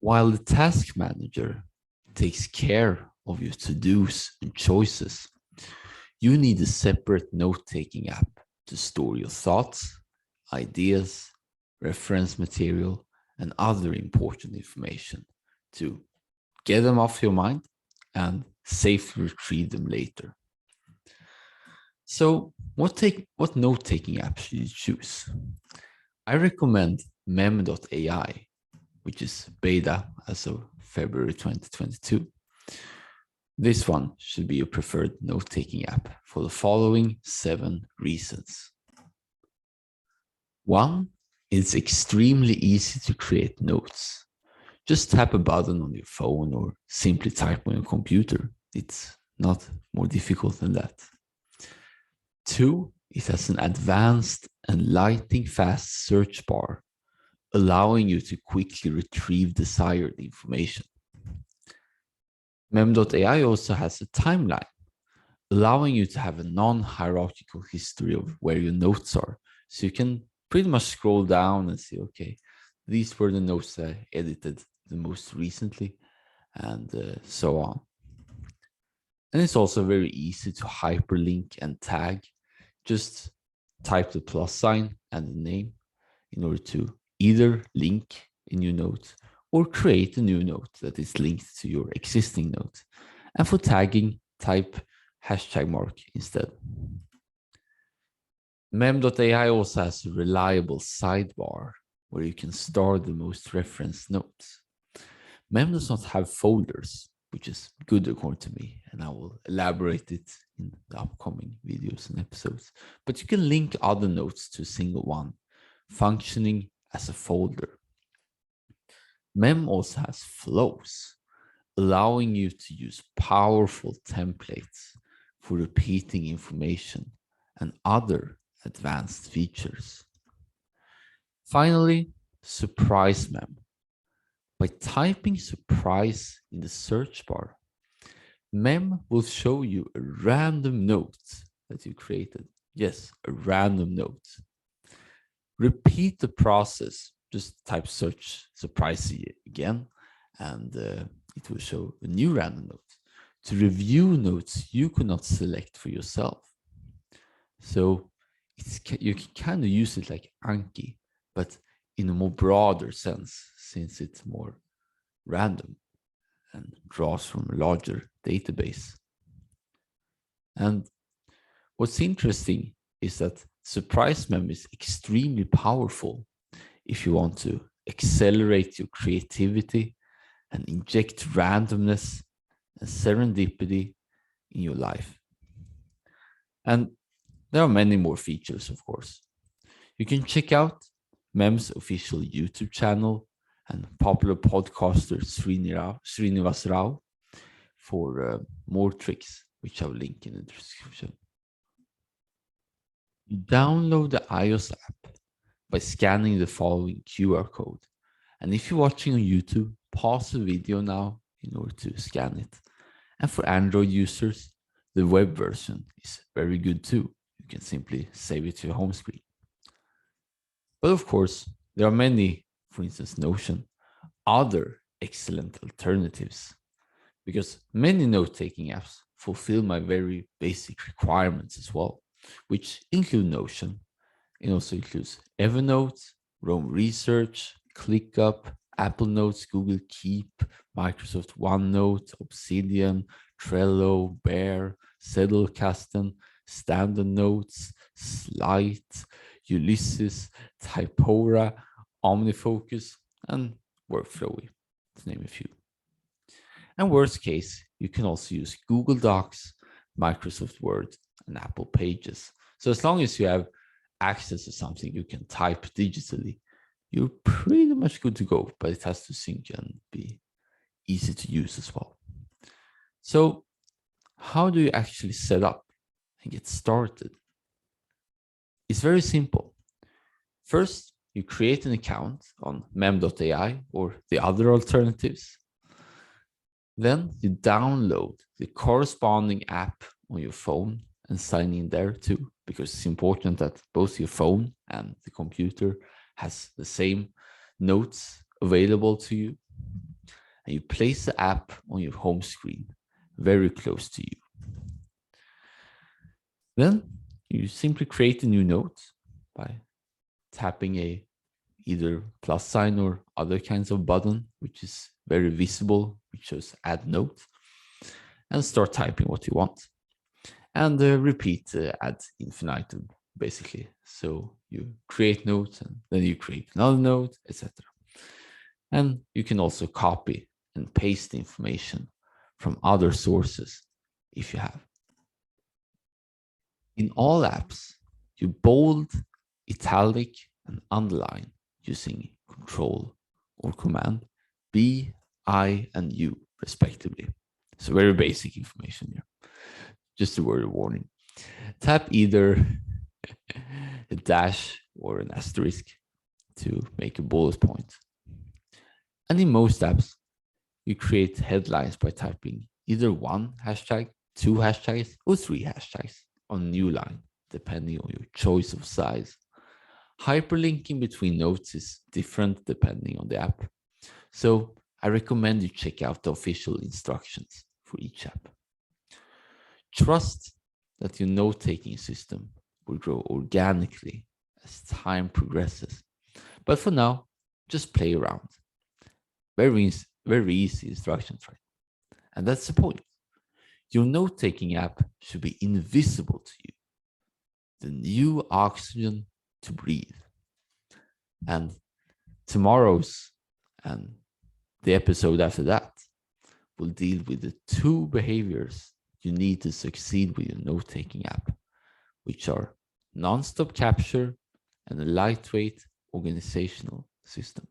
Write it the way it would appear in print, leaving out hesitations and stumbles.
While the task manager takes care of your to-dos and choices, you need a separate note-taking app to store your thoughts, ideas, reference material, and other important information to get them off your mind and safely retrieve them later. So what note-taking app should you choose? I recommend mem.ai, which is beta as of February 2022. This one should be your preferred note-taking app for the following 7 reasons. 1, it's extremely easy to create notes. Just tap a button on your phone or simply type on your computer. It's not more difficult than that. 2, it has an advanced and lightning fast search bar, allowing you to quickly retrieve desired information. Mem.ai also has a timeline, allowing you to have a non-hierarchical history of where your notes are. So you can pretty much scroll down and see, okay, these were the notes I edited the most recently, and so on. And it's also very easy to hyperlink and tag. Just type the plus sign and the name in order to either link a new note or create a new note that is linked to your existing note. And for tagging, type #mark instead. Mem.ai also has a reliable sidebar where you can store the most referenced notes. Mem does not have folders, which is good according to me, and I will elaborate it in the upcoming videos and episodes. But you can link other notes to a single one, functioning as a folder. Mem also has flows, allowing you to use powerful templates for repeating information and other advanced features. Finally, Surprise Mem. By typing surprise in the search bar, Mem will show you a random note that you created. Yes, a random note. Repeat the process. Just type search surprise again, and it will show a new random note to review notes you could not select for yourself. So you can kind of use it like Anki, but in a more broader sense, since it's more random and draws from a larger database. And what's interesting is that Surprise Mem is extremely powerful if you want to accelerate your creativity and inject randomness and serendipity in your life. And there are many more features, of course. You can check out Mem's official YouTube channel and popular podcaster Srinivas Rao for more tricks, which I'll link in the description. You download the iOS app by scanning the following QR code. And if you're watching on YouTube, pause the video now in order to scan it. And for Android users, the web version is very good too. You can simply save it to your home screen. But of course, there are many, for instance, Notion, other excellent alternatives, because many note-taking apps fulfill my very basic requirements as well, which include Notion. It also includes Evernote, Roam Research, ClickUp, Apple Notes, Google Keep, Microsoft OneNote, Obsidian, Trello, Bear, Zettelkasten, Standard Notes, Slide, Ulysses, Typora, OmniFocus, and Workflowy, to name a few. And worst case, you can also use Google Docs, Microsoft Word, and Apple Pages. So as long as you have access to something you can type digitally, you're pretty much good to go, but it has to sync and be easy to use as well. So how do you actually set up and get started? It's very simple. First, you create an account on mem.ai or the other alternatives. Then you download the corresponding app on your phone and sign in there too, because it's important that both your phone and the computer has the same notes available to you. and you place the app on your home screen, very close to you. Then you simply create a new note by tapping a either plus sign or other kinds of button, which is very visible, which shows add note, and start typing what you want. And repeat ad infinitum, basically. So you create notes, and then you create another note, etc. And you can also copy and paste information from other sources if you have. In all apps, you bold, italic, and underline using Control or Command B, I, and U, respectively. So very basic information here. Just a word of warning. Tap either a dash or an asterisk to make a bullet point. And in most apps, you create headlines by typing either one hashtag, two hashtags, or three hashtags on a new line, depending on your choice of size. Hyperlinking between notes is different depending on the app. So I recommend you check out the official instructions for each app. Trust that your note-taking system will grow organically as time progresses. But for now, just play around. Very easy instructions, right? And that's the point. Your note-taking app should be invisible to you. The new oxygen to breathe. And tomorrow's and the episode after that will deal with the two behaviors you need to succeed with your note-taking app, which are non-stop capture and a lightweight organizational system.